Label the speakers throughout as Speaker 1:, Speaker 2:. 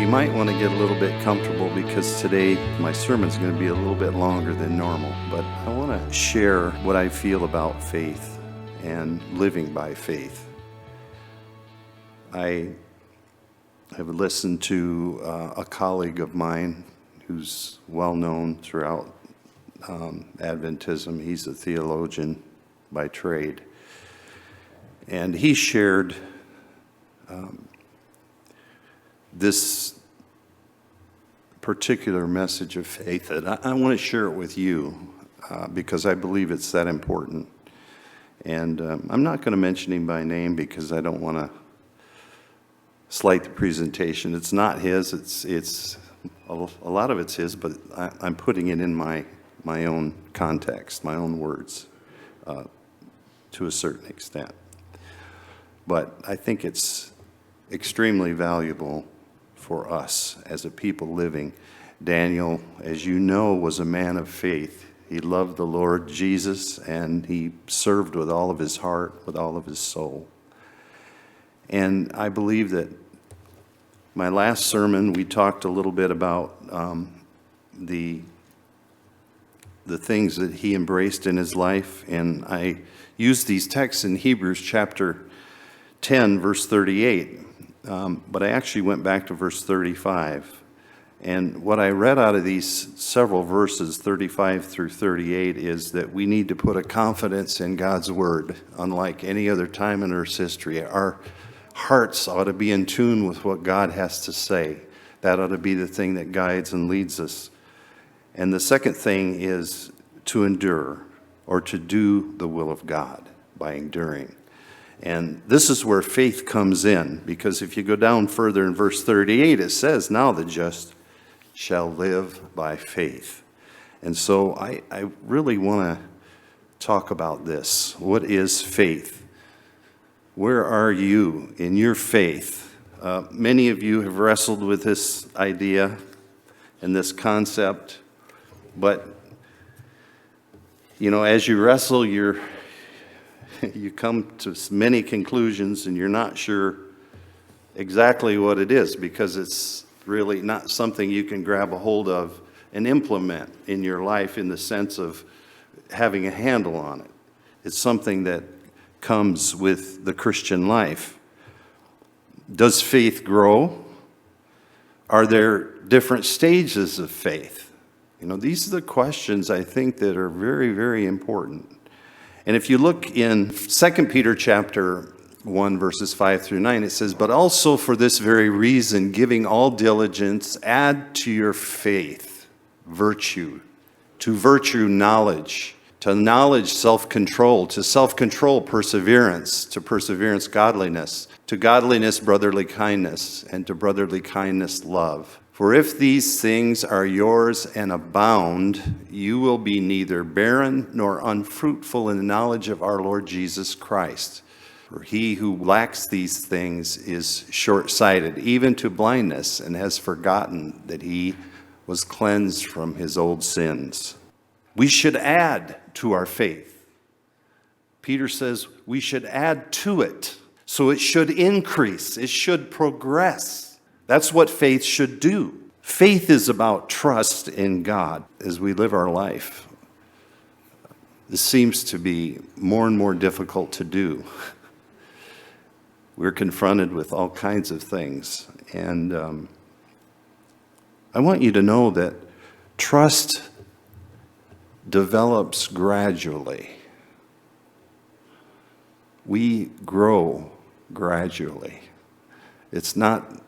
Speaker 1: might want to get a little bit comfortable because today my sermon's going to be a little bit longer than normal, but I want to share what I feel about faith and living by faith. I have listened to a colleague of mine who's well known throughout Adventism. He's a theologian by trade, and he shared this particular message of faith that I want to share it with you because I believe it's that important. And I'm not going to mention him by name because I don't want to slight the presentation. It's not his. It's a lot of it's his, but I'm putting it in my own context, my own words, to a certain extent. But I think it's extremely valuable for us as a people living. Daniel, as you know, was a man of faith. He loved the Lord Jesus, and he served with all of his heart, with all of his soul. And I believe that my last sermon, we talked a little bit about the things that he embraced in his life, and I used these texts in Hebrews chapter 10, verse 38. But I actually went back to verse 35. And what I read out of these several verses, 35 through 38, is that we need to put a confidence in God's word, unlike any other time in Earth's history. Our hearts ought to be in tune with what God has to say. That ought to be the thing that guides and leads us. And the second thing is to endure, or to do the will of God by enduring. And this is where faith comes in, because if you go down further in verse 38, it says, now the just shall live by faith. And so I really want to talk about this. What is faith? Where are you in your faith? Many of you have wrestled with this idea and this concept, but you know, as you wrestle, you come to many conclusions and you're not sure exactly what it is, because it's really not something you can grab a hold of and implement in your life in the sense of having a handle on it. It's something that comes with the Christian life. Does faith grow? Are there different stages of faith? You know, these are the questions I think that are very, very important. And if you look in 2 Peter chapter 1, verses 5 through 9, it says, but also for this very reason, giving all diligence, add to your faith virtue, to virtue knowledge, to knowledge self-control, to self-control perseverance, to perseverance godliness, to godliness brotherly kindness, and to brotherly kindness love. For if these things are yours and abound, you will be neither barren nor unfruitful in the knowledge of our Lord Jesus Christ. For he who lacks these things is short-sighted, even to blindness, and has forgotten that he was cleansed from his old sins. We should add to our faith. Peter says we should add to it. So it should increase. It should progress. That's what faith should do. Faith is about trust in God as we live our life. This seems to be more and more difficult to do. We're confronted with all kinds of things. And I want you to know that trust develops gradually. We grow gradually. It's not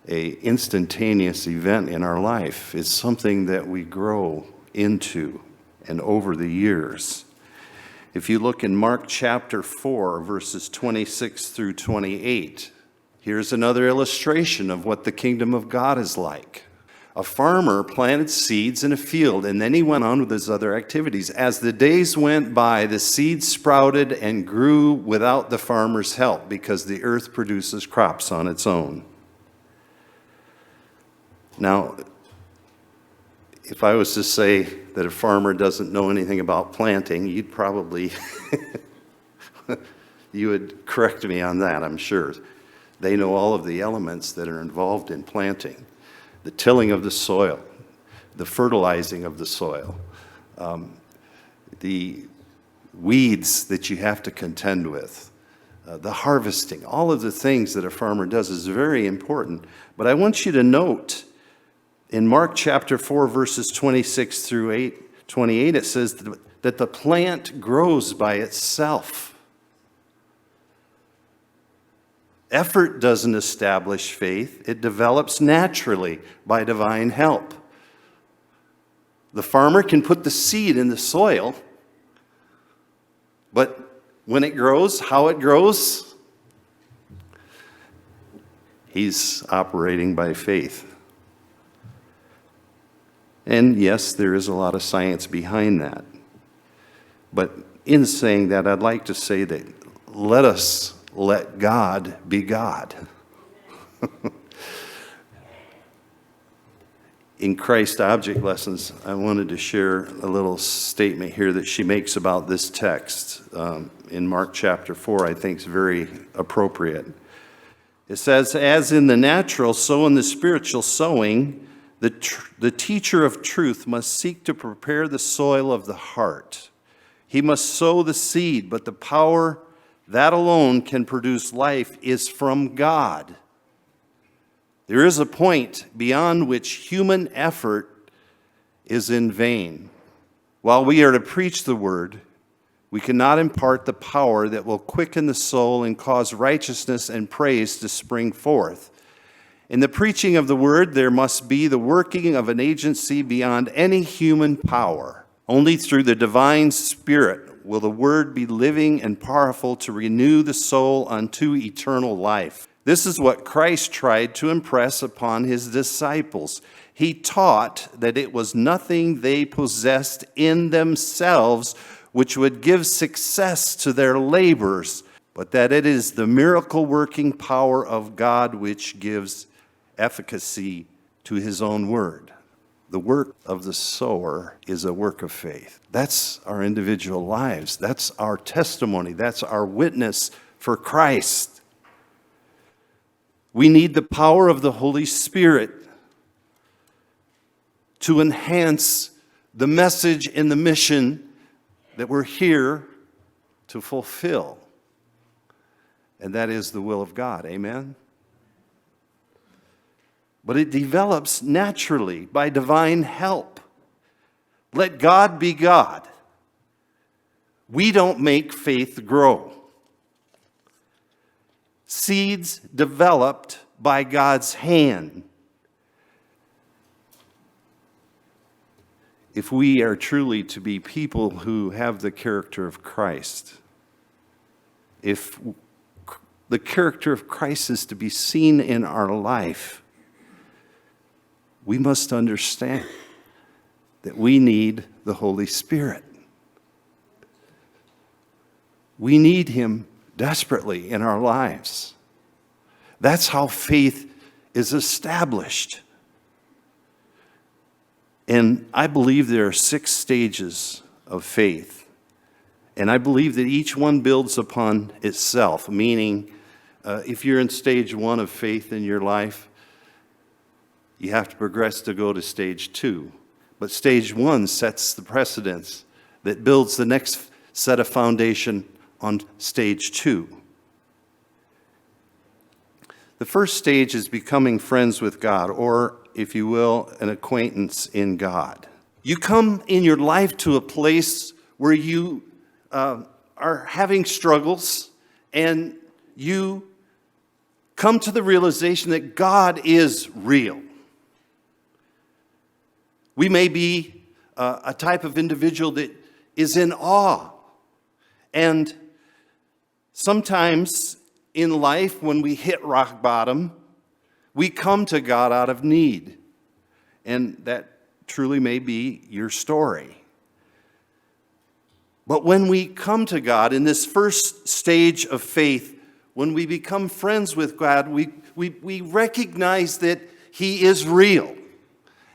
Speaker 1: an instantaneous event in our life. It's something that we grow into and over the years. If you look in Mark chapter 4, verses 26 through 28, here's another illustration of what the kingdom of God is like. A farmer planted seeds in a field, and then he went on with his other activities. As the days went by, the seeds sprouted and grew without the farmer's help, because the earth produces crops on its own. Now, if I was to say that a farmer doesn't know anything about planting, you'd probably, you would correct me on that, I'm sure. They know all of the elements that are involved in planting, the tilling of the soil, the fertilizing of the soil, the weeds that you have to contend with, the harvesting. All of the things that a farmer does is very important. But I want you to note in Mark chapter 4, verses 26 through 28, it says that the plant grows by itself. Effort doesn't establish faith. It develops naturally by divine help. The farmer can put the seed in the soil, but when it grows, how it grows, he's operating by faith. And yes, there is a lot of science behind that. But in saying that, I'd like to say that let us let God be God. In Christ Object Lessons, I wanted to share a little statement here that she makes about this text in Mark chapter 4, I think is very appropriate. It says, as in the natural, so in the spiritual sowing, the teacher of truth must seek to prepare the soil of the heart. He must sow the seed, but the power that alone can produce life is from God. There is a point beyond which human effort is in vain. While we are to preach the word, we cannot impart the power that will quicken the soul and cause righteousness and praise to spring forth. In the preaching of the word, there must be the working of an agency beyond any human power. Only through the divine Spirit will the word be living and powerful to renew the soul unto eternal life. This is what Christ tried to impress upon his disciples. He taught that it was nothing they possessed in themselves which would give success to their labors, but that it is the miracle-working power of God which gives efficacy to his own word. The work of the sower is a work of faith. That's our individual lives. That's our testimony. That's our witness for Christ. We need the power of the Holy Spirit to enhance the message and the mission that we're here to fulfill. And that is the will of God. Amen? But it develops naturally by divine help. Let God be God. We don't make faith grow. Seeds developed by God's hand. If we are truly to be people who have the character of Christ, if the character of Christ is to be seen in our life, we must understand that we need the Holy Spirit. We need him desperately in our lives. That's how faith is established. And I believe there are 6 stages of faith. And I believe that each one builds upon itself, meaning if you're in stage 1 of faith in your life, you have to progress to go to stage 2. But stage 1 sets the precedence that builds the next set of foundation on stage 2. The first stage is becoming friends with God, or, if you will, an acquaintance in God. You come in your life to a place where you are having struggles, and you come to the realization that God is real. We may be a type of individual that is in awe. And sometimes in life, when we hit rock bottom, we come to God out of need. And that truly may be your story. But when we come to God in this first stage of faith, when we become friends with God, we recognize that he is real.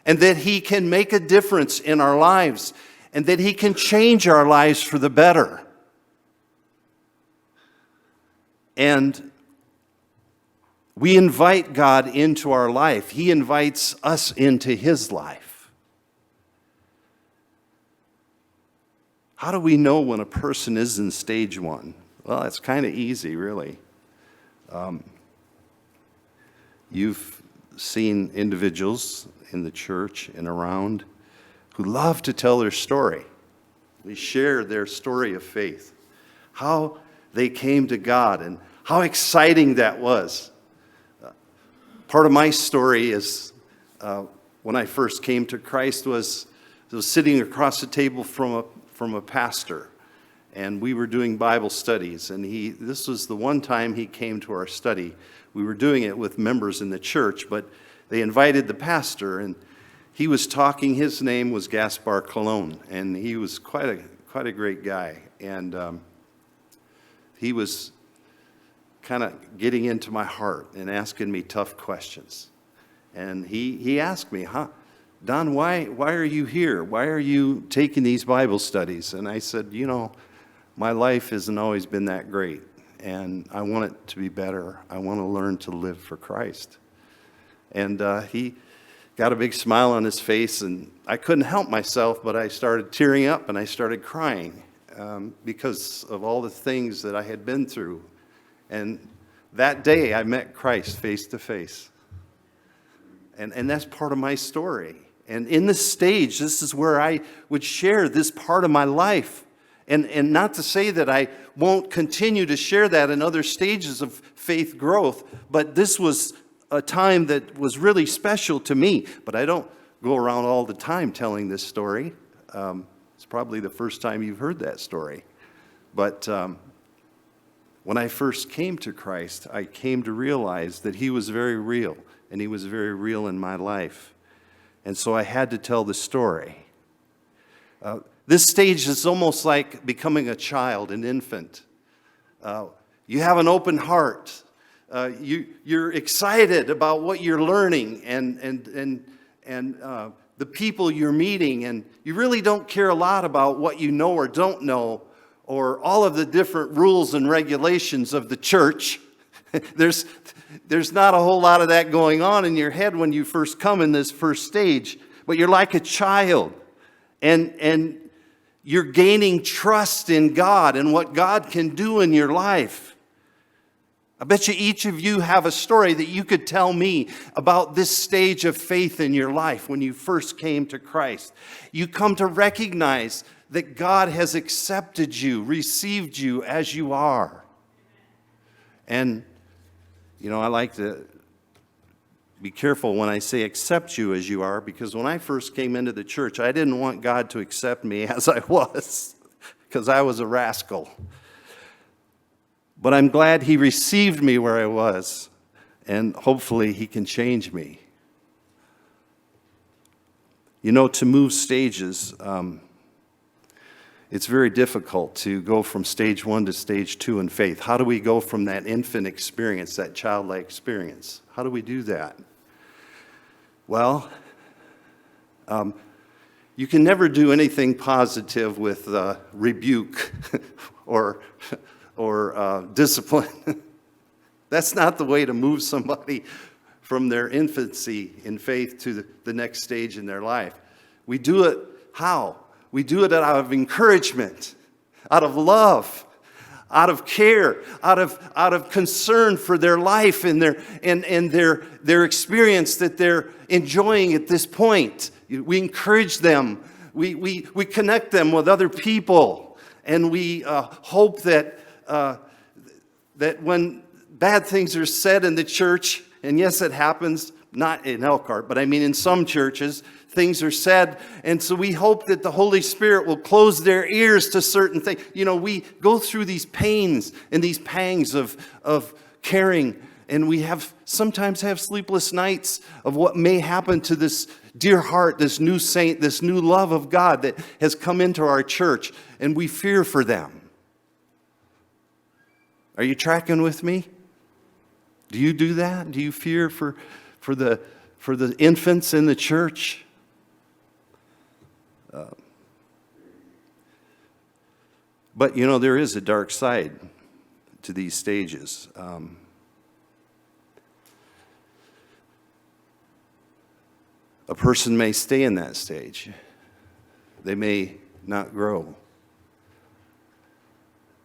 Speaker 1: And that he can make a difference in our lives. And that he can change our lives for the better. And We invite God into our life. He invites us into His life. How do we know when a person is in stage 1? Well, it's kind of easy, really. You've seen individuals in the church and around who love to tell their story. They share their story of faith, how they came to God and how exciting that was. Part of my story is when I first came to Christ was sitting across the table from a pastor, and we were doing Bible studies, and this was the one time he came to our study. We were doing it with members in the church, but they invited the pastor, and he was talking. His name was Gaspar Colon, and he was quite a great guy, and he was kind of getting into my heart and asking me tough questions. And he asked me, Don, why are you here? Why are you taking these Bible studies? And I said, my life hasn't always been that great, and I want it to be better. I want to learn to live for Christ. And he got a big smile on his face, and I couldn't help myself, but I started tearing up and I started crying because of all the things that I had been through. And that day I met Christ face to face. And that's part of my story. And in this stage, this is where I would share this part of my life. And not to say that I won't continue to share that in other stages of faith growth, but this was a time that was really special to me. But I don't go around all the time telling this story. It's probably the first time you've heard that story. But when I first came to Christ, I came to realize that He was very real, and He was very real in my life. And so I had to tell the story. This stage is almost like becoming a child, an infant. You have an open heart. You're excited about what you're learning and the people you're meeting, and you really don't care a lot about what you know or don't know, or all of the different rules and regulations of the church. There's not a whole lot of that going on in your head when you first come in this first stage, but you're like a child, and you're gaining trust in God and what God can do in your life. I bet you each of you have a story that you could tell me about this stage of faith in your life when you first came to Christ. You come to recognize that God has accepted you, received you as you are. And, I like to be careful when I say accept you as you are, because when I first came into the church, I didn't want God to accept me as I was, because I was a rascal. But I'm glad He received me where I was, and hopefully He can change me. To move stages, it's very difficult to go from stage 1 to stage 2 in faith. How do we go from that infant experience, that childlike experience? How do we do that? Well, you can never do anything positive with rebuke or discipline. That's not the way to move somebody from their infancy in faith to the next stage in their life. We do it how? We do it out of encouragement, out of love, out of care, out of concern for their life and their experience that they're enjoying at this point. We encourage them. We connect them with other people, and we hope that when bad things are said in the church, and yes, it happens, not in Elkhart, but I mean in some churches, things are said, and so we hope that the Holy Spirit will close their ears to certain things. We go through these pains and these pangs of caring, and we sometimes have sleepless nights of what may happen to this dear heart, this new saint, this new love of God that has come into our church, and we fear for them. Are you tracking with me? Do you do that? Do you fear for the infants in the church? But there is a dark side to these stages. A person may stay in that stage. They may not grow.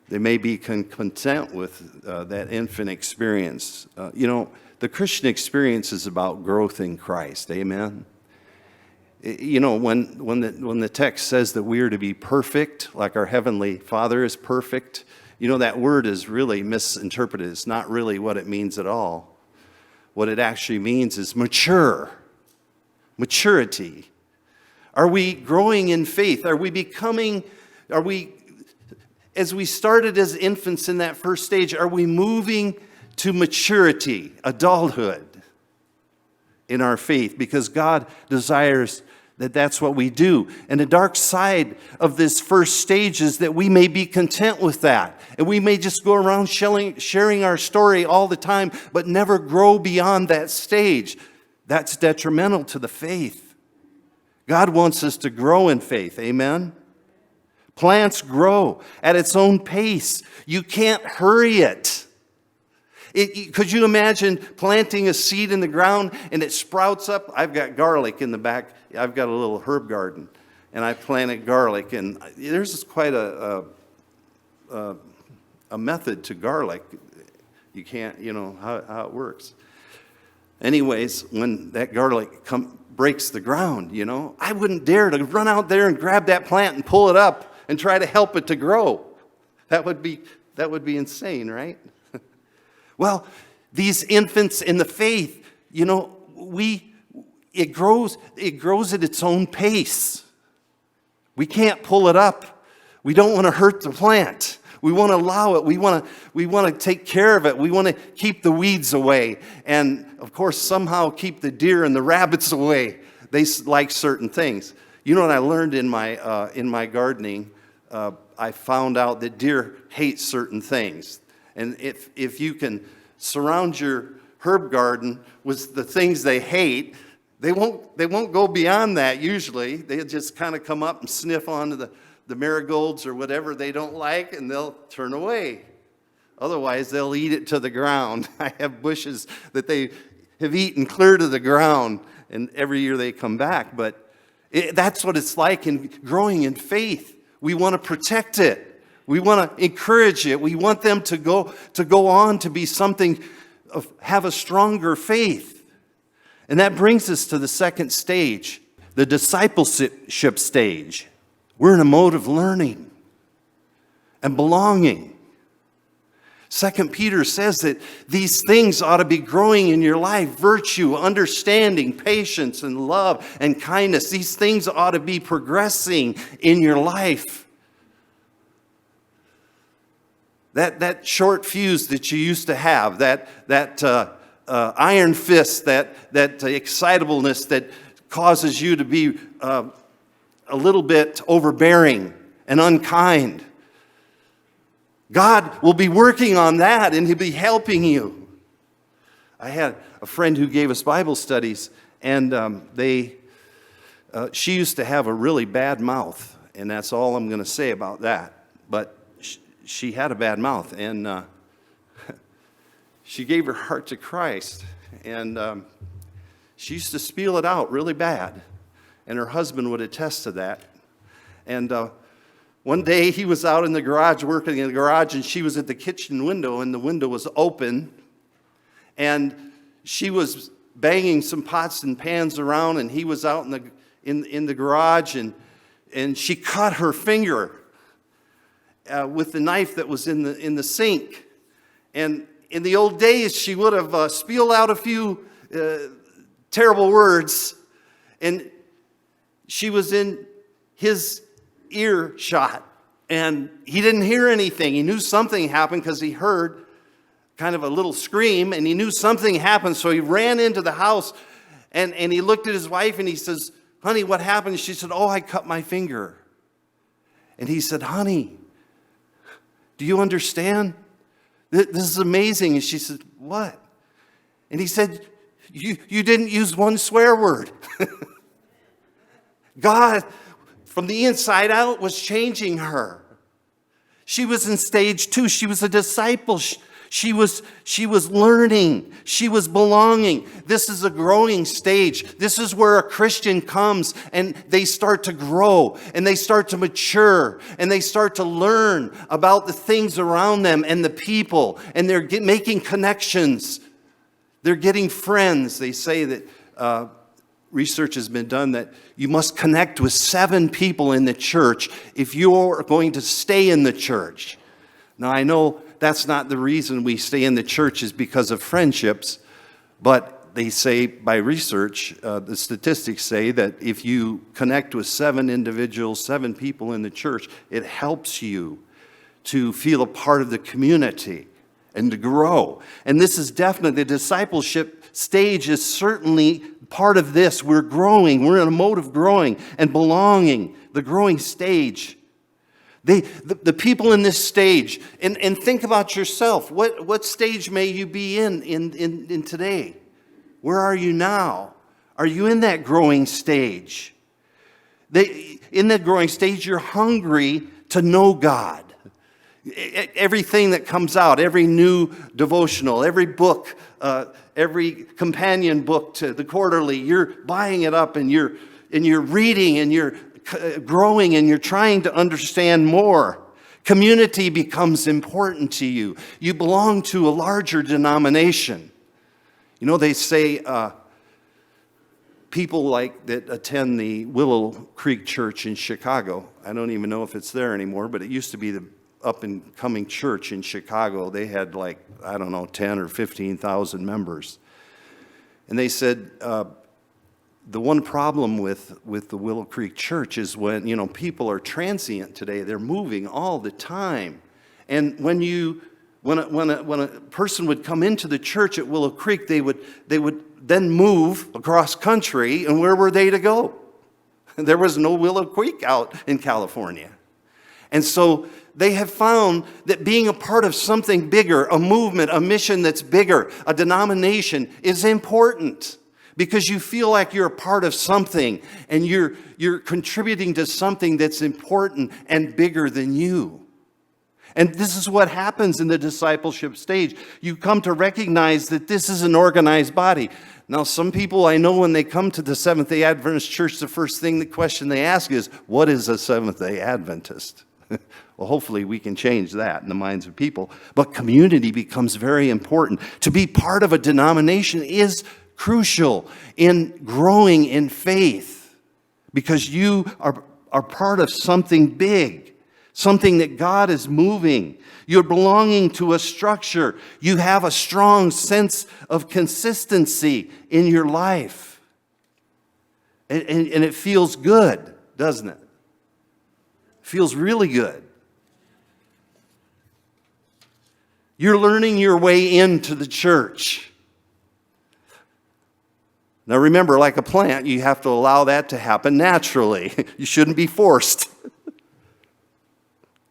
Speaker 1: They may be content with that infant experience. The Christian experience is about growth in Christ. Amen? When the text says that we are to be perfect, like our Heavenly Father is perfect, that word is really misinterpreted. It's not really what it means at all. What it actually means is mature. Maturity. Are we growing in faith? As we started as infants in that first stage, are we moving to maturity, adulthood in our faith? Because God desires that that's what we do. And the dark side of this first stage is that we may be content with that. And we may just go around sharing our story all the time, but never grow beyond that stage. That's detrimental to the faith. God wants us to grow in faith. Amen? Plants grow at its own pace. You can't hurry it. Could you imagine planting a seed in the ground and it sprouts up? I've got garlic in the back. I've got a little herb garden, and I planted garlic. And there's quite a method to garlic. You can't, how it works. Anyways, when that garlic breaks the ground, I wouldn't dare to run out there and grab that plant and pull it up and try to help it to grow. That would be insane, right? Well, these infants in the faith, it grows at its own pace. We can't pull it up. We don't want to hurt the plant. We want to allow it. We want to take care of it. We want to keep the weeds away. And, of course, somehow keep the deer and the rabbits away. They like certain things. You know what I learned in my gardening? I found out that deer hate certain things. And if you can surround your herb garden with the things they hate, they won't go beyond that usually. They just kind of come up and sniff onto the marigolds or whatever they don't like, and they'll turn away. Otherwise, they'll eat it to the ground. I have bushes that they have eaten clear to the ground, and every year they come back. But that's what it's like in growing in faith. We want to protect it. We want to encourage it. We want them to go on to be something, have a stronger faith. And that brings us to the second stage, the discipleship stage. We're in a mode of learning and belonging. 2 Peter says that these things ought to be growing in your life: virtue, understanding, patience, and love, and kindness. These things ought to be progressing in your life. That short fuse that you used to have, that iron fist, that excitableness that causes you to be a little bit overbearing and unkind. God will be working on that, and He'll be helping you. I had a friend who gave us Bible studies, and she used to have a really bad mouth, and that's all I'm going to say about that. But she had a bad mouth, and she gave her heart to Christ, and she used to spiel it out really bad, and her husband would attest to that. And one day he was out in the garage, working in the garage, and she was at the kitchen window, and the window was open, and she was banging some pots and pans around, and he was out in the garage, and she cut her finger with the knife that was in the sink. And in the old days, she would have spilled out a few terrible words, and she was in his earshot, and he didn't hear anything. He knew something happened because he heard kind of a little scream, and he knew something happened, so he ran into the house, and he looked at his wife, and he says, "Honey, what happened?" She said, "Oh, I cut my finger." And he said, "Honey, do you understand? This is amazing." And she said, "What?" And he said, you didn't use one swear word." God, from the inside out, was changing her. She was in stage 2. She was a disciple. She was learning. She was belonging. This is a growing stage. This is where a Christian comes and they start to grow and they start to mature and they start to learn about the things around them and the people, and they're making connections. They're getting friends. They say that research has been done that you must connect with 7 people in the church if you're going to stay in the church. Now, I know that's not the reason we stay in the church is because of friendships, but they say by research, the statistics say that if you connect with 7 individuals, 7 people in the church, it helps you to feel a part of the community and to grow. And this is definitely, the discipleship stage is certainly part of this. We're growing. We're in a mode of growing and belonging, the growing stage. The people in this stage, and think about yourself. What stage may you be in today? Where are you now? Are you in that growing stage? In that growing stage, you're hungry to know God. Everything that comes out, every new devotional, every book, every companion book to the quarterly, you're buying it up and you're reading and you're growing and you're trying to understand more. Community becomes important to you. You belong to a larger denomination. You know, they say people like that attend the Willow Creek Church in Chicago. I don't even know if it's there anymore, but it used to be the up-and-coming church in Chicago. They had 10 or 15,000 members. And they said the one problem with the Willow Creek Church is when, people are transient today. They're moving all the time. And when a person would come into the church at Willow Creek, they would then move across country, and where were they to go? There was no Willow Creek out in California. And so they have found that being a part of something bigger, a movement, a mission that's bigger, a denomination, is important. Because you feel like you're a part of something and you're contributing to something that's important and bigger than you. And this is what happens in the discipleship stage. You come to recognize that this is an organized body. Now, some people I know when they come to the Seventh-day Adventist Church, the question they ask is, what is a Seventh-day Adventist? Well, hopefully we can change that in the minds of people. But community becomes very important. To be part of a denomination is crucial in growing in faith because you are part of something big, something that God is moving. You're belonging to a structure. You have a strong sense of consistency in your life. And it feels good, doesn't it? Feels really good. You're learning your way into the church. Now remember, like a plant, you have to allow that to happen naturally. You shouldn't be forced.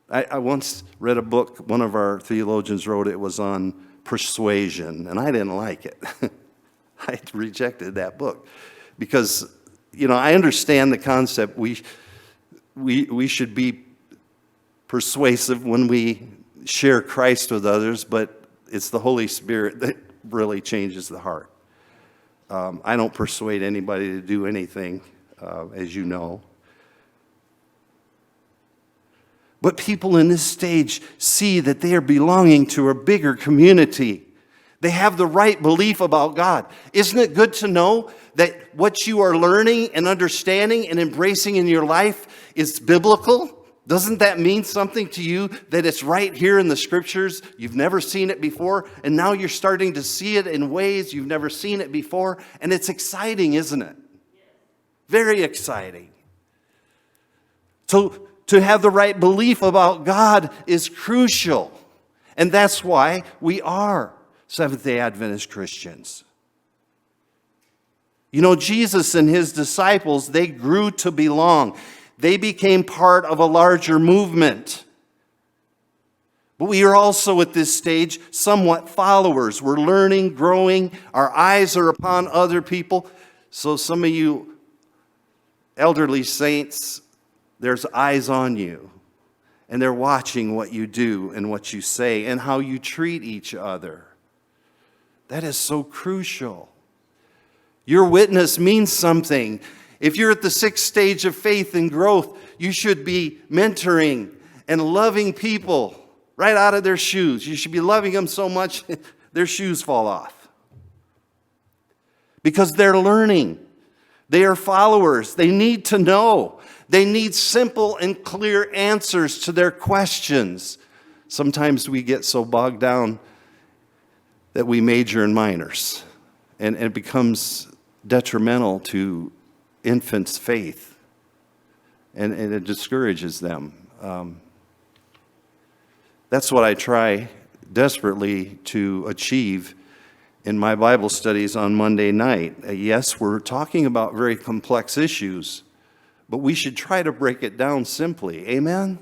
Speaker 1: I once read a book, one of our theologians wrote, it was on persuasion, and I didn't like it. I rejected that book because, I understand the concept. We should be persuasive when we share Christ with others, but it's the Holy Spirit that really changes the heart. I don't persuade anybody to do anything, as you know. But people in this stage see that they are belonging to a bigger community. They have the right belief about God. Isn't it good to know that what you are learning and understanding and embracing in your life is biblical? Doesn't that mean something to you that it's right here in the scriptures? You've never seen it before, and now you're starting to see it in ways you've never seen it before, and it's exciting, isn't it? Very exciting. So to have the right belief about God is crucial, and that's why we are Seventh-day Adventist Christians. Jesus and his disciples, they grew to belong. They became part of a larger movement. But we are also at this stage somewhat followers. We're learning, growing. Our eyes are upon other people. So some of you elderly saints, there's eyes on you. And they're watching what you do and what you say and how you treat each other. That is so crucial. Your witness means something. If you're at the 6th stage of faith and growth, you should be mentoring and loving people right out of their shoes. You should be loving them so much their shoes fall off. Because they're learning. They are followers. They need to know. They need simple and clear answers to their questions. Sometimes we get so bogged down that we major in minors. And it becomes detrimental to infants' faith. And it discourages them. That's what I try desperately to achieve in my Bible studies on Monday night. Yes, we're talking about very complex issues, but we should try to break it down simply. Amen?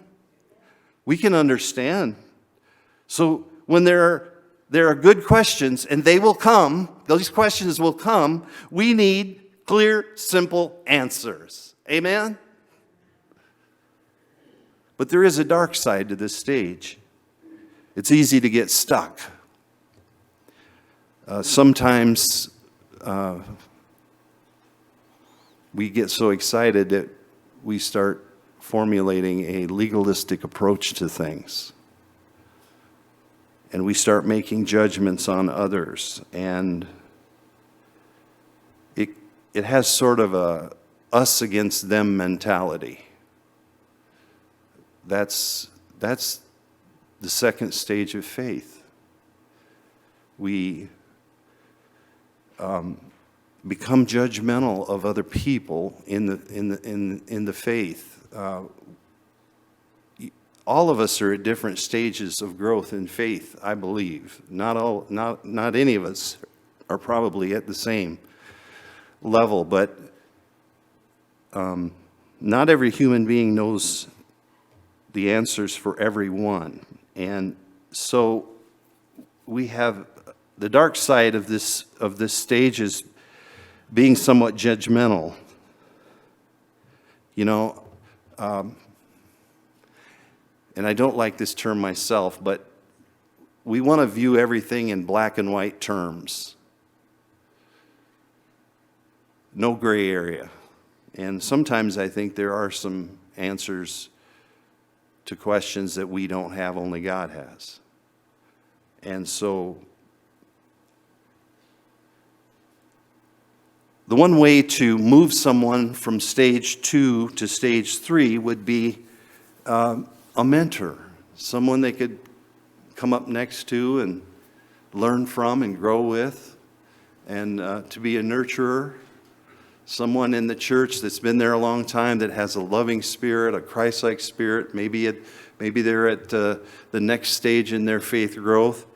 Speaker 1: We can understand. So when there are good questions, and they will come, those questions will come, we need clear, simple answers. Amen? But there is a dark side to this stage. It's easy to get stuck. Sometimes we get so excited that we start formulating a legalistic approach to things. And we start making judgments on others. And it has sort of a us against them mentality. That's the 2nd stage of faith. We become judgmental of other people in the faith. All of us are at different stages of growth in faith, I believe. Not any of us are probably at the same level, but not every human being knows the answers for everyone. And so we have the dark side of this stage is being somewhat judgmental. You know, and I don't like this term myself, but we want to view everything in black and white terms. No gray area. And sometimes I think there are some answers to questions that we don't have, only God has. And so the one way to move someone from stage 2 to stage 3 would be a mentor, someone they could come up next to and learn from and grow with, and to be a nurturer, someone in the church that's been there a long time that has a loving spirit, a Christ-like spirit. Maybe they're at the next stage in their faith growth,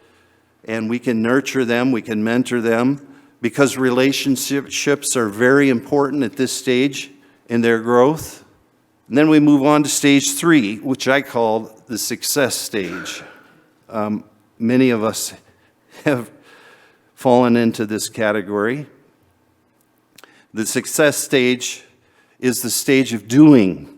Speaker 1: and we can nurture them, we can mentor them, because relationships are very important at this stage in their growth. And then we move on to stage 3, which I call the success stage. Many of us have fallen into this category. The success stage is the stage of doing.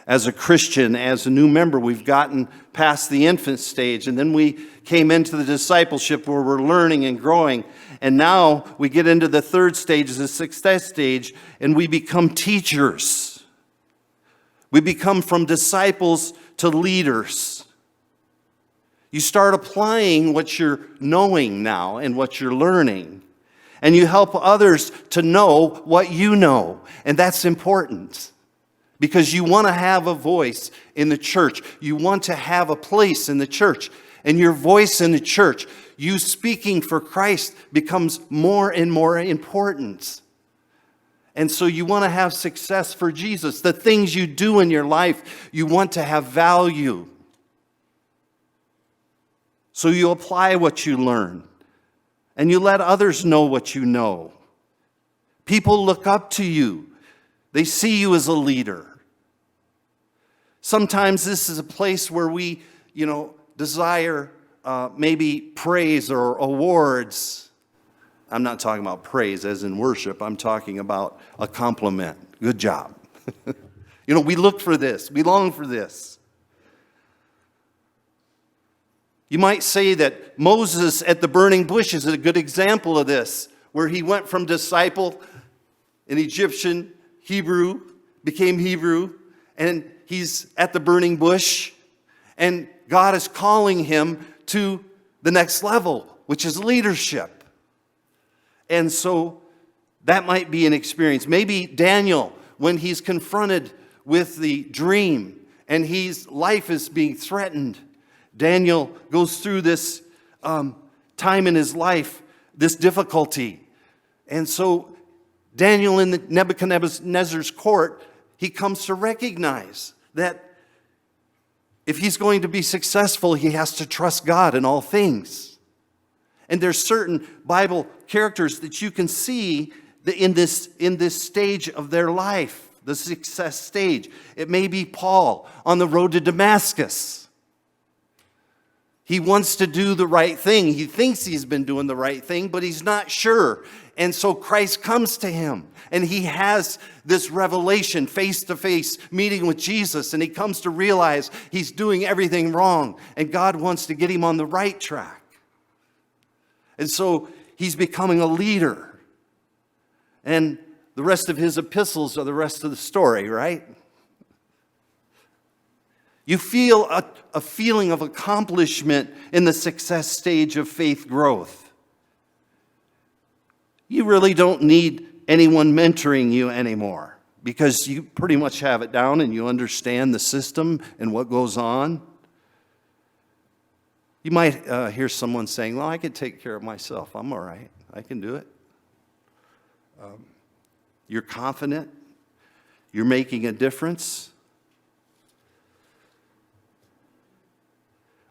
Speaker 1: As a Christian, as a new member, we've gotten past the infant stage, and then we came into the discipleship where we're learning and growing. And now we get into the 3rd stage, the success stage, and we become teachers. We become from disciples to leaders. You start applying what you're knowing now and what you're learning. And you help others to know what you know. And that's important. Because you want to have a voice in the church. You want to have a place in the church. And your voice in the church, you speaking for Christ, becomes more and more important. And so you want to have success for Jesus. The things you do in your life, you want to have value. So you apply what you learn. And you let others know what you know. People look up to you. They see you as a leader. Sometimes this is a place where we, desire maybe praise or awards. I'm not talking about praise as in worship. I'm talking about a compliment. Good job. We look for this. We long for this. You might say that Moses at the burning bush is a good example of this, where he went from disciple, an Egyptian, Hebrew, became Hebrew, and he's at the burning bush, and God is calling him to the next level, which is leadership. And so that might be an experience. Maybe Daniel, when he's confronted with the dream and his life is being threatened, Daniel goes through this time in his life, this difficulty. And so Daniel in the Nebuchadnezzar's court, he comes to recognize that if he's going to be successful, he has to trust God in all things. And there's certain Bible characters that you can see in this stage of their life, the success stage. It may be Paul on the road to Damascus. He wants to do the right thing. He thinks he's been doing the right thing, but he's not sure. And so Christ comes to him, and he has this revelation, face-to-face meeting with Jesus, and he comes to realize he's doing everything wrong, and God wants to get him on the right track. And so he's becoming a leader. And the rest of his epistles are the rest of the story, right? You feel a feeling of accomplishment in the success stage of faith growth. You really don't need anyone mentoring you anymore because you pretty much have it down and you understand the system and what goes on. You might hear someone saying, well, I can take care of myself. I'm all right. I can do it. You're confident. You're making a difference.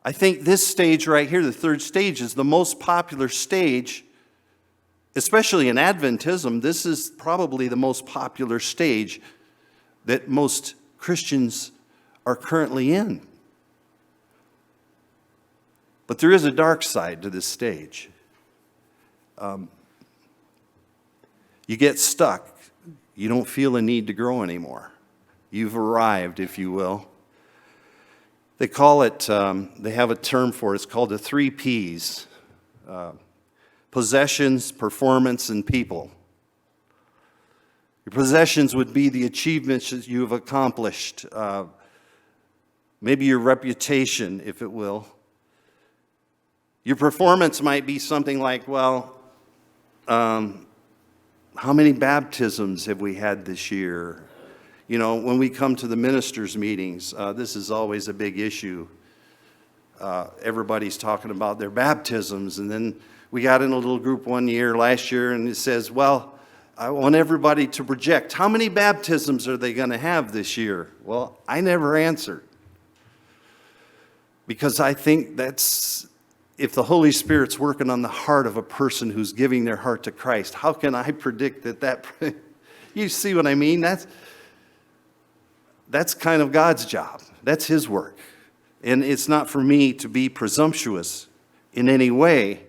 Speaker 1: I think this stage right here, the third stage, is the most popular stage, especially in Adventism. This is probably the most popular stage that most Christians are currently in. But there is a dark side to this stage. You get stuck. You don't feel a need to grow anymore. You've arrived, if you will. They call it, they have a term for it, it's called the 3 Ps. Possessions, performance, and people. Your possessions would be the achievements that you have accomplished. Maybe your reputation, if it will. Your performance might be something like, well, how many baptisms have we had this year? You know, when we come to the ministers' meetings, this is always a big issue. Everybody's talking about their baptisms. And then we got in a little group last year, and it says, well, I want everybody to project. How many baptisms are they going to have this year? Well, I never answered. Because I think that's, if the Holy Spirit's working on the heart of a person who's giving their heart to Christ, how can I predict that you see what I mean? That's kind of God's job. That's his work. And it's not for me to be presumptuous in any way,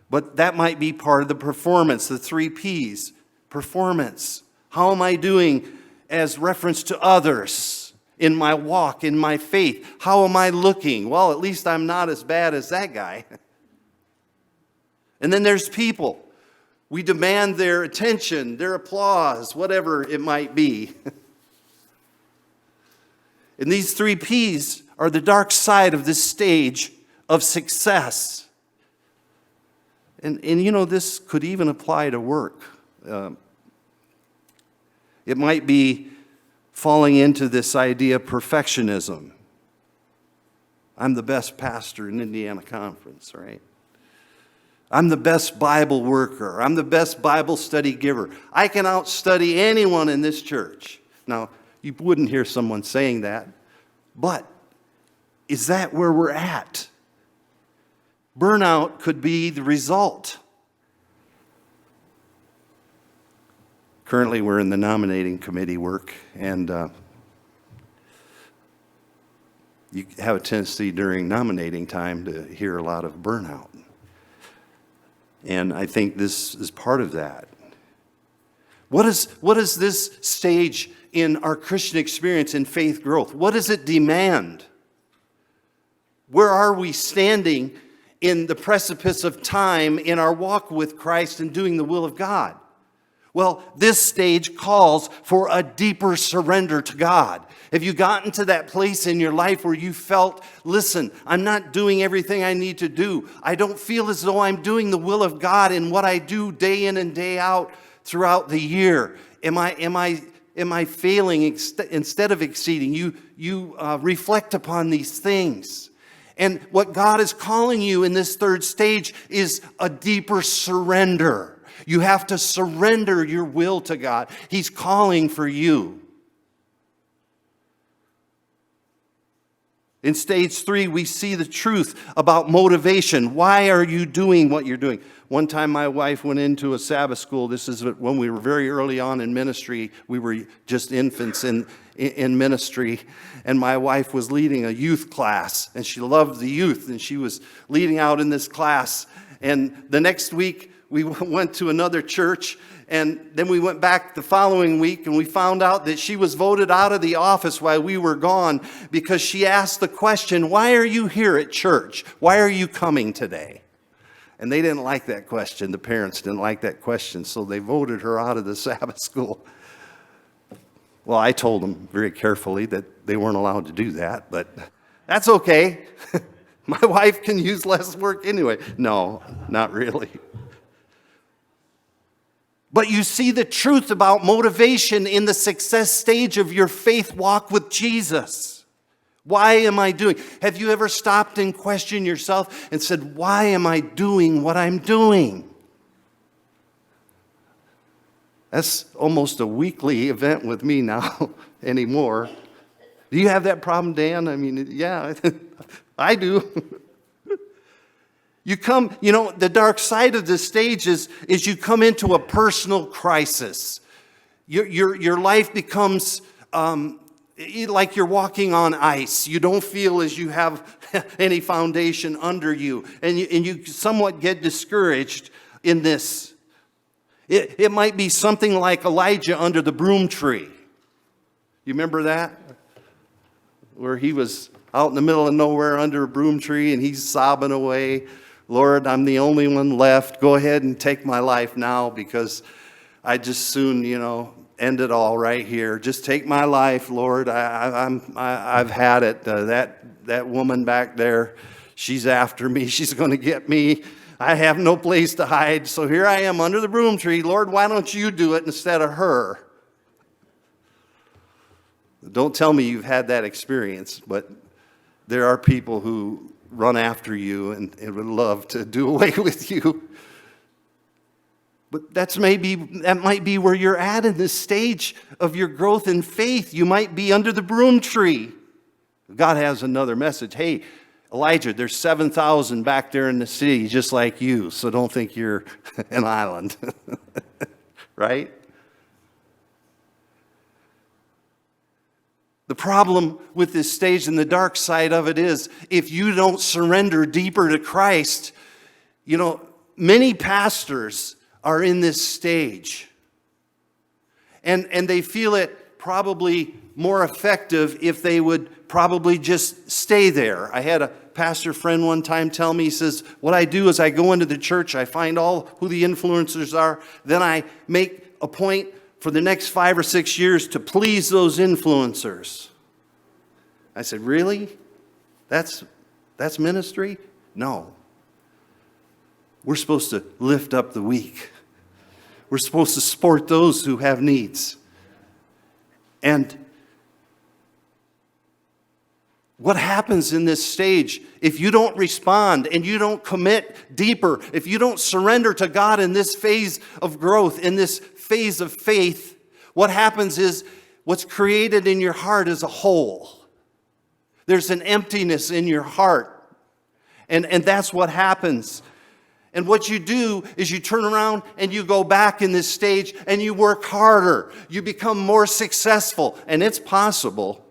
Speaker 1: but that might be part of the performance, the 3 Ps. Performance. How am I doing as reference to others in my walk, in my faith? How am I looking? Well, at least I'm not as bad as that guy. And then there's people. We demand their attention, their applause, whatever it might be. And these 3 Ps are the dark side of this stage of success. And you know, this could even apply to work. It might be falling into this idea of perfectionism. I'm the best pastor in Indiana Conference, right? I'm the best Bible worker. I'm the best Bible study giver. I can outstudy anyone in this church. Now, you wouldn't hear someone saying that, but is that where we're at? Burnout could be the result. Currently, we're in the nominating committee work, and you have a tendency during nominating time to hear a lot of burnout. And I think this is part of that. What is this stage in our Christian experience in faith growth? What does it demand? Where are we standing in the precipice of time in our walk with Christ and doing the will of God? Well, this stage calls for a deeper surrender to God. Have you gotten to that place in your life where you felt, listen, I'm not doing everything I need to do. I don't feel as though I'm doing the will of God in what I do day in and day out throughout the year. Am I failing instead of exceeding? You reflect upon these things. And what God is calling you in this third stage is a deeper surrender. You have to surrender your will to God. He's calling for you. In stage 3, we see the truth about motivation. Why are you doing what you're doing? One time my wife went into a Sabbath school. This is when we were very early on in ministry. We were just infants in ministry. And my wife was leading a youth class. And she loved the youth. And she was leading out in this class. And the next week, we went to another church, and then we went back the following week, and we found out that she was voted out of the office while we were gone because she asked the question, why are you here at church? Why are you coming today? And they didn't like that question. The parents didn't like that question, so they voted her out of the Sabbath school. Well, I told them very carefully that they weren't allowed to do that, but that's okay. My wife can use less work anyway. No, not really. But you see the truth about motivation in the success stage of your faith walk with Jesus. Why am I doing? Have you ever stopped and questioned yourself and said, why am I doing what I'm doing? That's almost a weekly event with me now anymore. Do you have that problem, Dan? I mean, yeah, I do. You come, the dark side of this stage is you come into a personal crisis. Your life becomes like you're walking on ice. You don't feel as you have any foundation under you. And you somewhat get discouraged in this. It might be something like Elijah under the broom tree. You remember that? Where he was out in the middle of nowhere under a broom tree and he's sobbing away. Lord, I'm the only one left. Go ahead and take my life now because I just soon, end it all right here. Just take my life, Lord. I've had it. That woman back there, she's after me. She's going to get me. I have no place to hide. So here I am under the broom tree. Lord, why don't you do it instead of her? Don't tell me you've had that experience, but there are people who run after you and would love to do away with you. But that might be where you're at in this stage of your growth in faith. You might be under the broom tree. God has another message. Hey, Elijah, there's 7,000 back there in the city just like you, so don't think you're an island. Right? The problem with this stage and the dark side of it is if you don't surrender deeper to Christ, many pastors are in this stage. And they feel it probably more effective if they would probably just stay there. I had a pastor friend one time tell me, he says, what I do is I go into the church, I find all who the influencers are, then I make a point for the next 5 or 6 years to please those influencers. I said, really? That's ministry? No. We're supposed to lift up the weak. We're supposed to support those who have needs. And what happens in this stage, if you don't respond and you don't commit deeper, if you don't surrender to God in this phase of growth, in this phase of faith, what happens is what's created in your heart is a hole. There's an emptiness in your heart. And that's what happens. And what you do is you turn around and you go back in this stage and you work harder. You become more successful. And it's possible.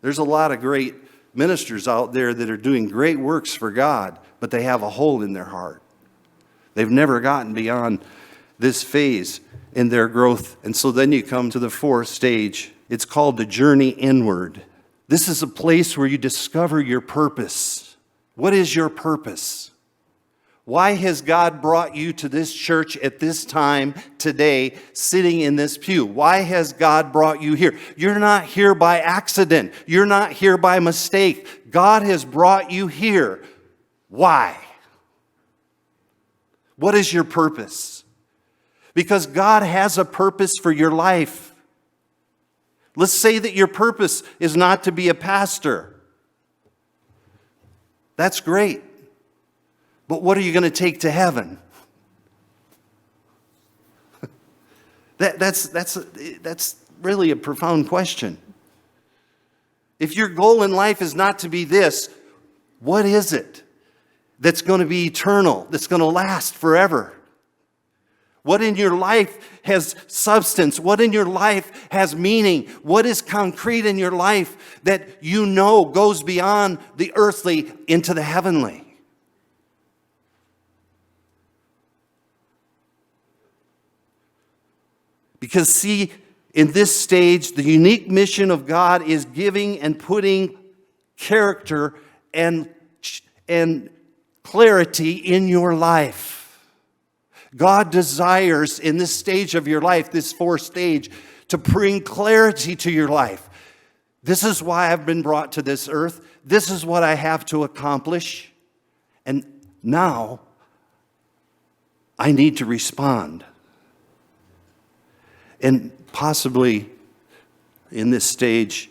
Speaker 1: There's a lot of great ministers out there that are doing great works for God, but they have a hole in their heart. They've never gotten beyond this phase in their growth. And so then you come to the fourth stage. It's called the journey inward. This is a place where you discover your purpose. What is your purpose? Why has God brought you to this church at this time today, sitting in this pew? Why has God brought you here? You're not here by accident. You're not here by mistake. God has brought you here. Why? What is your purpose? Because God has a purpose for your life. Let's say that your purpose is not to be a pastor. That's great. But what are you going to take to heaven? That's really a profound question. If your goal in life is not to be this, what is it that's going to be eternal, that's going to last forever? What in your life has substance? What in your life has meaning? What is concrete in your life that you know goes beyond the earthly into the heavenly? Because see, in this stage, the unique mission of God is giving and putting character and clarity in your life. God desires in this stage of your life, this fourth stage, to bring clarity to your life. This is why I've been brought to this earth. This is what I have to accomplish. And now I need to respond. And possibly in this stage,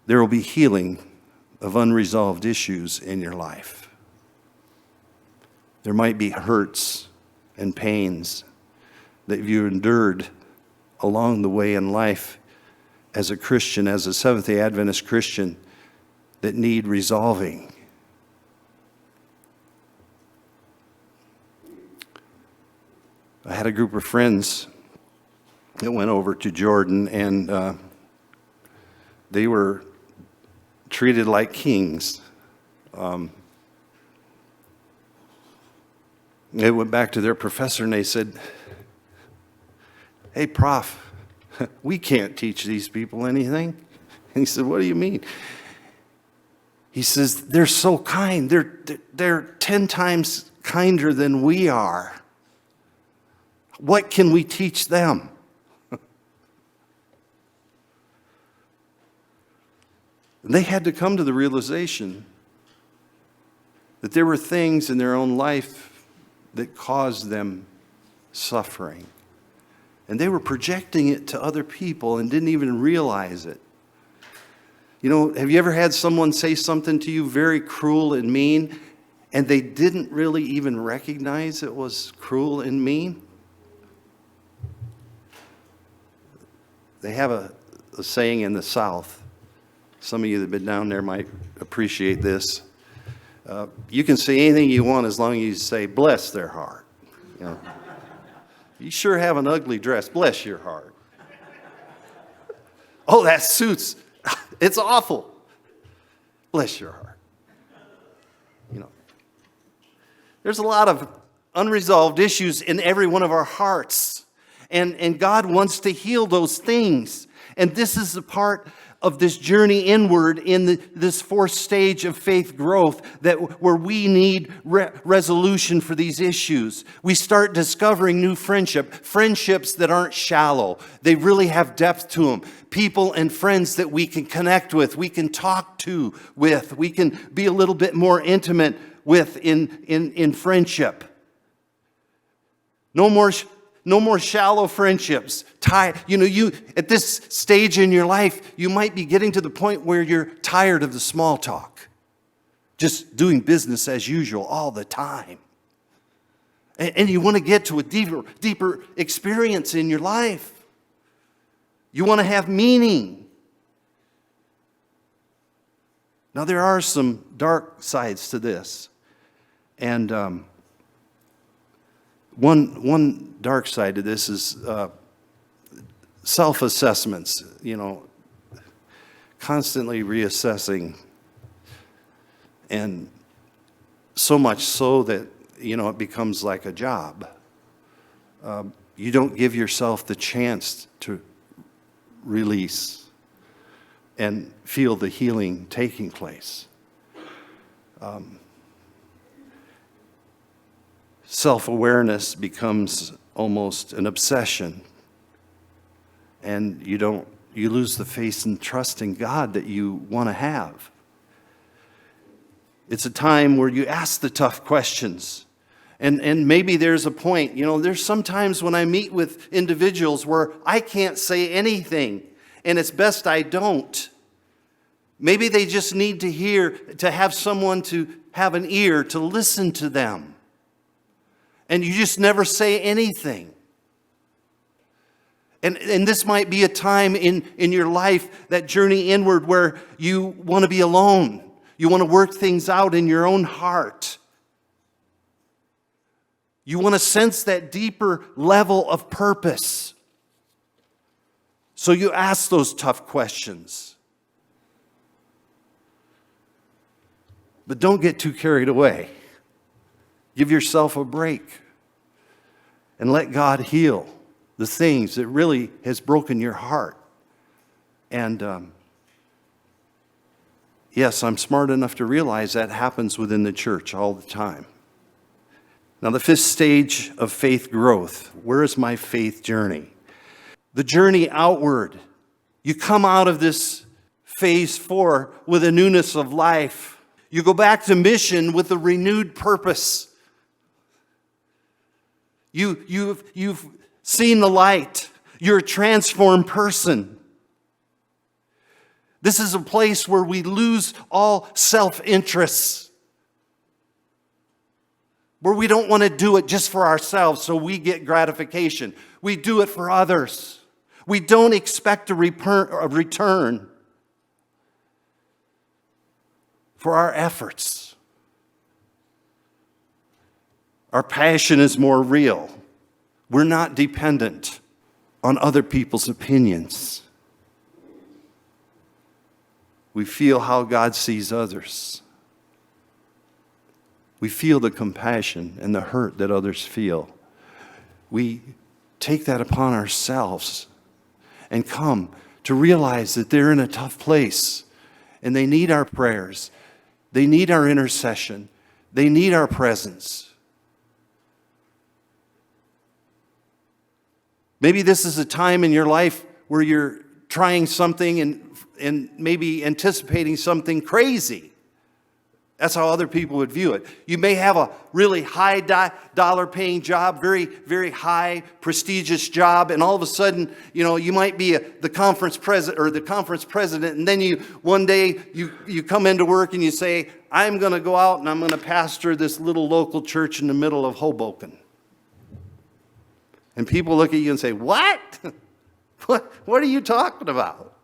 Speaker 1: there will be healing of unresolved issues in your life. There might be hurts and pains that you endured along the way in life as a Christian, as a Seventh-day Adventist Christian, that need resolving. I had a group of friends that went over to Jordan, and they were treated like kings. They went back to their professor and they said, "Hey, Prof, we can't teach these people anything." And he said, "What do you mean?" He says, "They're so kind. They're 10 times kinder than we are. What can we teach them?" And they had to come to the realization that there were things in their own life that caused them suffering. And they were projecting it to other people and didn't even realize it. You know, have you ever had someone say something to you very cruel and mean, and they didn't really even recognize it was cruel and mean? They have a saying in the South. Some of you that have been down there might appreciate this. You can say anything you want as long as you say, "Bless their heart." You know, "You sure have an ugly dress. Bless your heart." "Oh, that suits. It's awful. Bless your heart." You know, there's a lot of unresolved issues in every one of our hearts. And God wants to heal those things. And this is the part of this journey inward in this fourth stage of faith growth where we need resolution for these issues. We start discovering new friendships that aren't shallow. They really have depth to them. People and friends that we can connect with, we can talk with, we can be a little bit more intimate with in friendship. No more shallow friendships. You at this stage in your life, you might be getting to the point where you're tired of the small talk. Just doing business as usual all the time. And you want to get to a deeper experience in your life. You want to have meaning. Now there are some dark sides to this. And one dark side to this is self-assessments, constantly reassessing. And so much so that, it becomes like a job. You don't give yourself the chance to release and feel the healing taking place. Self-awareness becomes almost an obsession, and you lose the faith and trust in God that you want to have. It's a time where you ask the tough questions. And maybe there's a point, there's sometimes when I meet with individuals where I can't say anything, and it's best I don't. Maybe they just need to have someone to have an ear to listen to them. And you just never say anything. And this might be a time in your life, that journey inward, where you want to be alone. You want to work things out in your own heart. You want to sense that deeper level of purpose. So you ask those tough questions. But don't get too carried away. Give yourself a break and let God heal the things that really has broken your heart. And yes, I'm smart enough to realize that happens within the church all the time. Now, the 5th stage of faith growth. Where is my faith journey? The journey outward. You come out of this phase 4 with a newness of life. You go back to mission with a renewed purpose. You've seen the light. You're a transformed person. This is a place where we lose all self-interests, where we don't want to do it just for ourselves so we get gratification. We do it for others. We don't expect a return for our efforts. Our passion is more real. We're not dependent on other people's opinions. We feel how God sees others. We feel the compassion and the hurt that others feel. We take that upon ourselves and come to realize that they're in a tough place and they need our prayers. They need our intercession. They need our presence. Maybe this is a time in your life where you're trying something and maybe anticipating something crazy. That's how other people would view it. You may have a really high dollar paying job, very, very high prestigious job, and all of a sudden, you might be the conference president, and then one day you come into work and you say, I'm going to go out and I'm going to pastor this little local church in the middle of Hoboken. And people look at you and say, what? What are you talking about?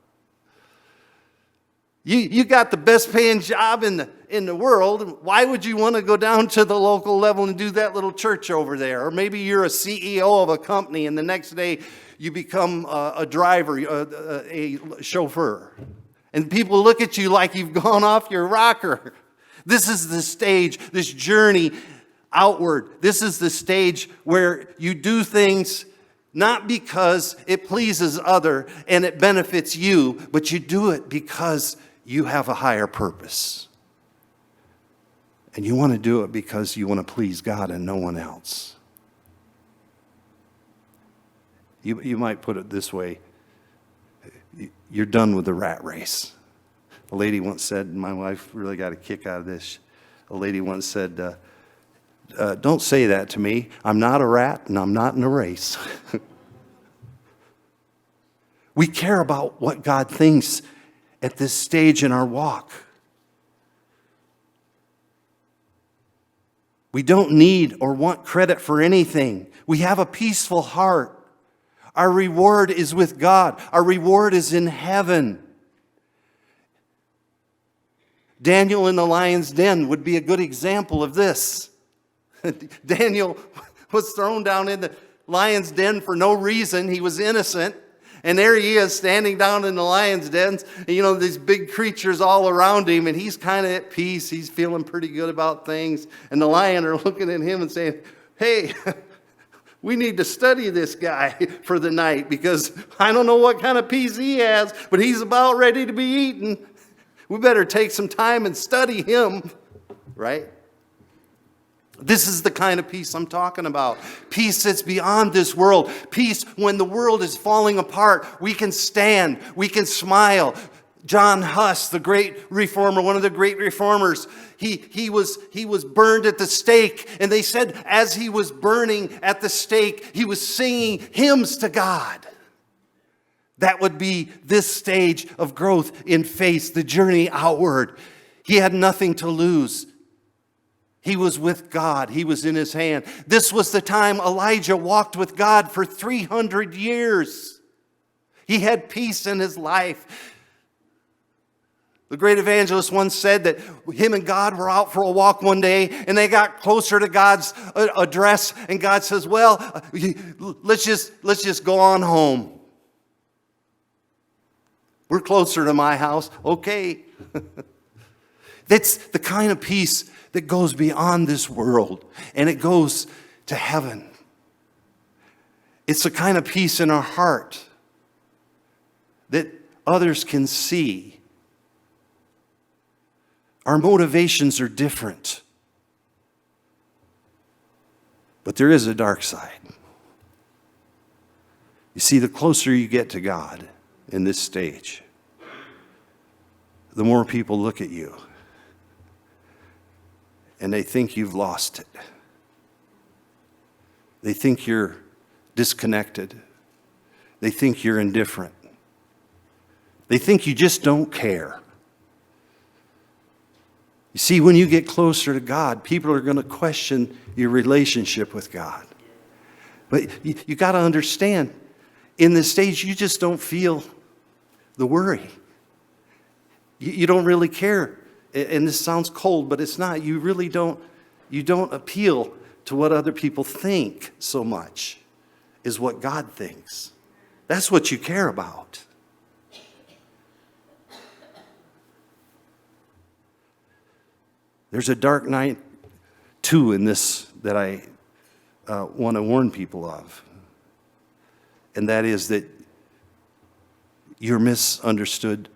Speaker 1: You got the best paying job in the world. Why would you want to go down to the local level and do that little church over there? Or maybe you're a CEO of a company and the next day you become a driver, a chauffeur. And people look at you like you've gone off your rocker. This is the stage, this journey outward. This is the stage where you do things not because it pleases others and it benefits you, but you do it because you have a higher purpose. And you want to do it because you want to please God and no one else. You might put it this way. You're done with the rat race. A lady once said, and my wife really got a kick out of this. A lady once said, don't say that to me. I'm not a rat and I'm not in a race. We care about what God thinks at this stage in our walk. We don't need or want credit for anything. We have a peaceful heart. Our reward is with God. Our reward is in heaven. Daniel in the lion's den would be a good example of this. Daniel was thrown down in the lion's den for no reason. He was innocent. And there he is standing down in the lion's den. And, these big creatures all around him. And he's kind of at peace. He's feeling pretty good about things. And the lion are looking at him and saying, hey, We need to study this guy for the night because I don't know what kind of peace he has, but he's about ready to be eaten. We better take some time and study him, right? This is the kind of peace I'm talking about. Peace that's beyond this world. Peace when the world is falling apart. We can stand. We can smile. John Huss, the great reformer, one of the great reformers, he was burned at the stake. And they said as he was burning at the stake, he was singing hymns to God. That would be this stage of growth in faith, the journey outward. He had nothing to lose. He was with God. He was in his hand. This was the time Elijah walked with God for 300 years. He had peace in his life. The great evangelist once said that him and God were out for a walk one day, and they got closer to God's address, and God says, well, let's just go on home. We're closer to my house. Okay. That's the kind of peace that goes beyond this world, and it goes to heaven. It's the kind of peace in our heart that others can see. Our motivations are different. But there is a dark side. You see, the closer you get to God in this stage, the more people look at you and they think you've lost it. They think you're disconnected. They think you're indifferent. They think you just don't care. You see, when you get closer to God, people are going to question your relationship with God. But you got to understand, in this stage, you just don't feel the worry. You don't really care. And this sounds cold, but it's not. You really don't appeal to what other people think so much is what God thinks. That's what you care about. There's a dark night, too, in this that I want to warn people of. And that is that you're misunderstood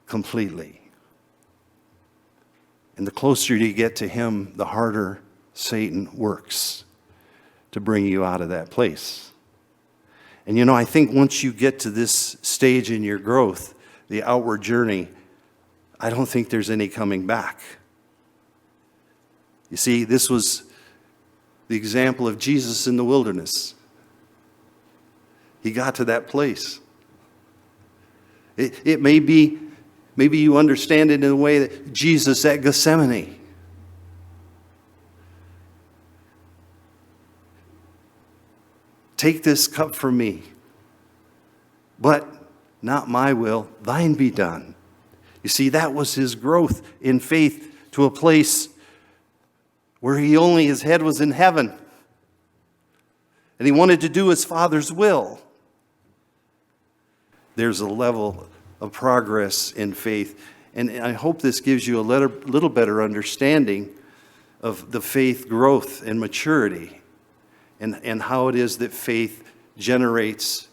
Speaker 1: completely. And the closer you get to him, the harder Satan works to bring you out of that place. And I think once you get to this stage in your growth, the outward journey, I don't think there's any coming back. You see, this was the example of Jesus in the wilderness. He got to that place. It may be, maybe you understand it in a way that Jesus at Gethsemane. Take this cup from me, but not my will, thine be done. You see, that was his growth in faith to a place where his head was in heaven. And he wanted to do his Father's will. There's a level of progress in faith. And I hope this gives you a little better understanding of the faith growth and maturity and how it is that faith generates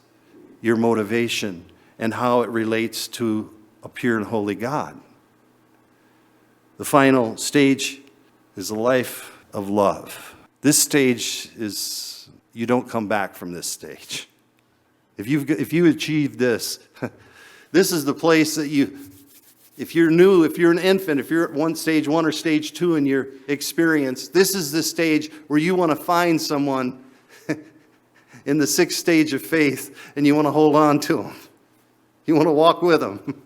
Speaker 1: your motivation and how it relates to a pure and holy God. The final stage is a life of love. This stage is, you don't come back from this stage. If you achieve this, this is the place that if you're new, if you're an infant, if you're at stage 1 or stage 2 in your experience, this is the stage where you want to find someone in the 6th stage of faith and you want to hold on to them. You want to walk with them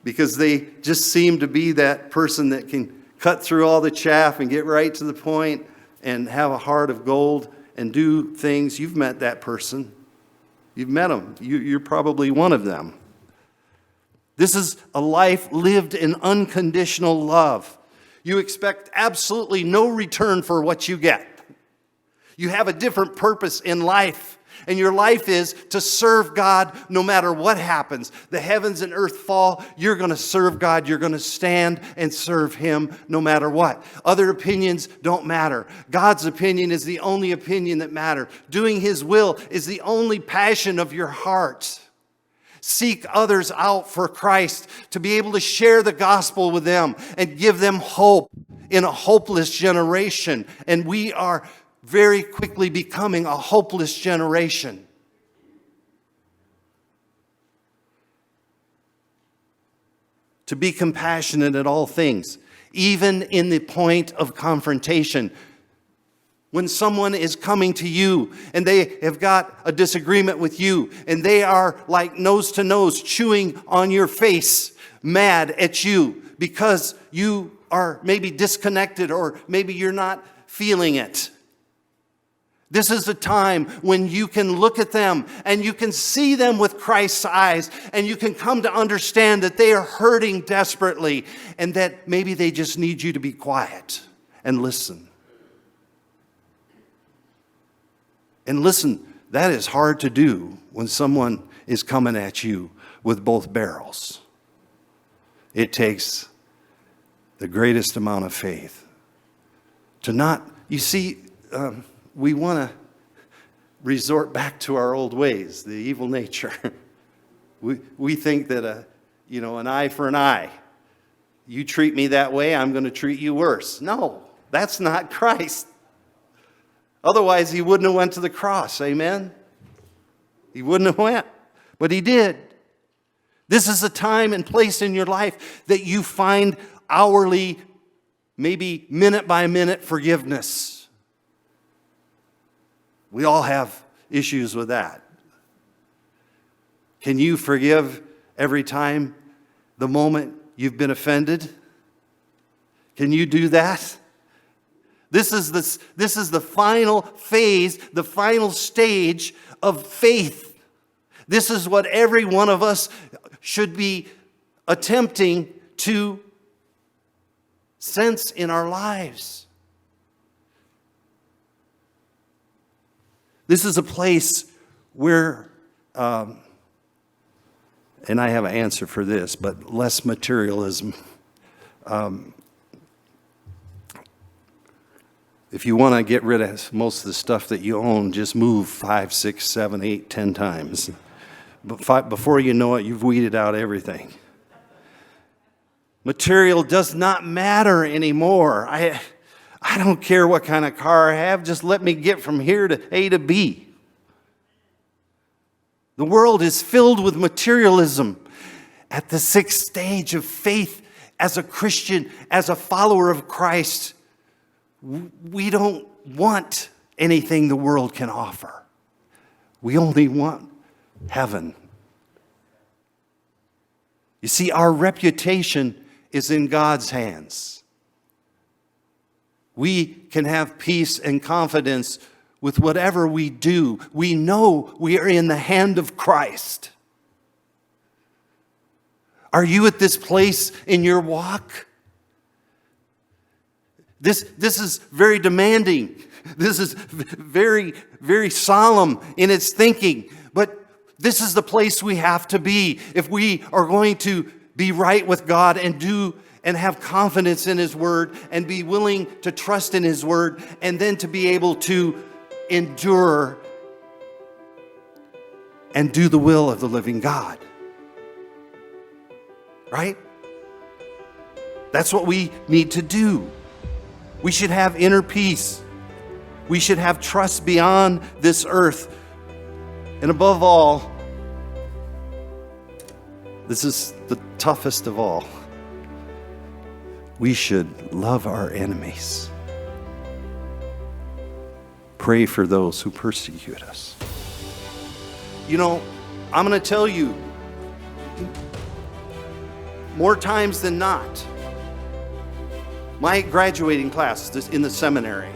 Speaker 1: because they just seem to be that person that can cut through all the chaff and get right to the point and have a heart of gold and do things. You've met that person. You've met them. You're probably one of them. This is a life lived in unconditional love. You expect absolutely no return for what you get. You have a different purpose in life. And your life is to serve God no matter what happens. The heavens and earth fall, you're going to serve God. You're going to stand and serve Him no matter what. Other opinions don't matter. God's opinion is the only opinion that matters. Doing His will is the only passion of your heart. Seek others out for Christ, to be able to share the gospel with them and give them hope in a hopeless generation. And we are very quickly becoming a hopeless generation. To be compassionate at all things, even in the point of confrontation. When someone is coming to you and they have got a disagreement with you and they are like nose to nose chewing on your face, mad at you because you are maybe disconnected or maybe you're not feeling it. This is a time when you can look at them and you can see them with Christ's eyes and you can come to understand that they are hurting desperately and that maybe they just need you to be quiet and listen. And listen, that is hard to do when someone is coming at you with both barrels. It takes the greatest amount of faith to not, you see, we want to resort back to our old ways, the evil nature. We think that an eye for an eye. You treat me that way, I'm going to treat you worse. No, that's not Christ. Otherwise, He wouldn't have went to the cross. Amen? He wouldn't have went, but He did. This is a time and place in your life that you find hourly, maybe minute by minute forgiveness. We all have issues with that. Can you forgive every time, the moment you've been offended? Can you do that? This is the final phase, the final stage of faith. This is what every one of us should be attempting to sense in our lives. This is a place where, and I have an answer for this, but less materialism. If you want to get rid of most of the stuff that you own, just move 5, 6, 7, 8, 10 times. But before you know it, you've weeded out everything. Material does not matter anymore. I don't care what kind of car I have. Just let me get from here to A to B. The world is filled with materialism. At the sixth stage of faith, as a Christian, as a follower of Christ, we don't want anything the world can offer. We only want heaven. You see, our reputation is in God's hands. We can have peace and confidence with whatever we do. We know we are in the hand of Christ. Are you at this place in your walk? This is very demanding. This is very, very solemn in its thinking. But this is the place we have to be if we are going to be right with God and do and have confidence in His Word and be willing to trust in His Word and then to be able to endure and do the will of the living God. Right? That's what we need to do. We should have inner peace. We should have trust beyond this earth. And above all, this is the toughest of all. We should love our enemies. Pray for those who persecute us. You know, I'm going to tell you, more times than not, my graduating class in the seminary,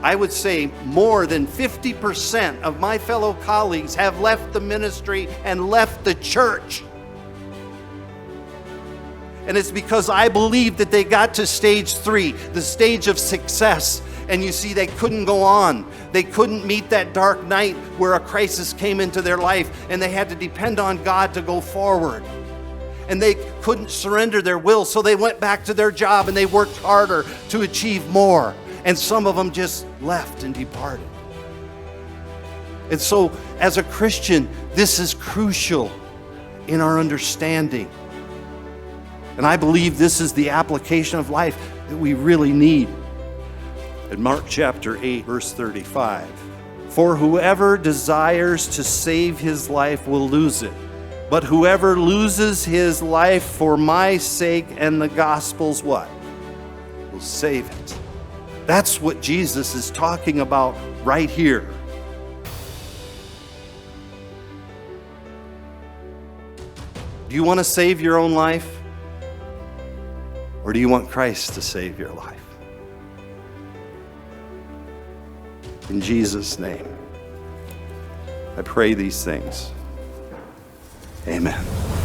Speaker 1: I would say more than 50% of my fellow colleagues have left the ministry and left the church. And it's because I believe that they got to stage 3, the stage of success, And you see, they couldn't go on. They couldn't meet that dark night where a crisis came into their life, and they had to depend on God to go forward. And they couldn't surrender their will, so they went back to their job and they worked harder to achieve more. And some of them just left and departed. And so, as a Christian, this is crucial in our understanding. And I believe this is the application of life that we really need. In Mark chapter 8, verse 35, "For whoever desires to save his life will lose it. But whoever loses his life for my sake and the gospel's" what? Will save it. That's what Jesus is talking about right here. Do you want to save your own life? Or do you want Christ to save your life? In Jesus' name, I pray these things. Amen.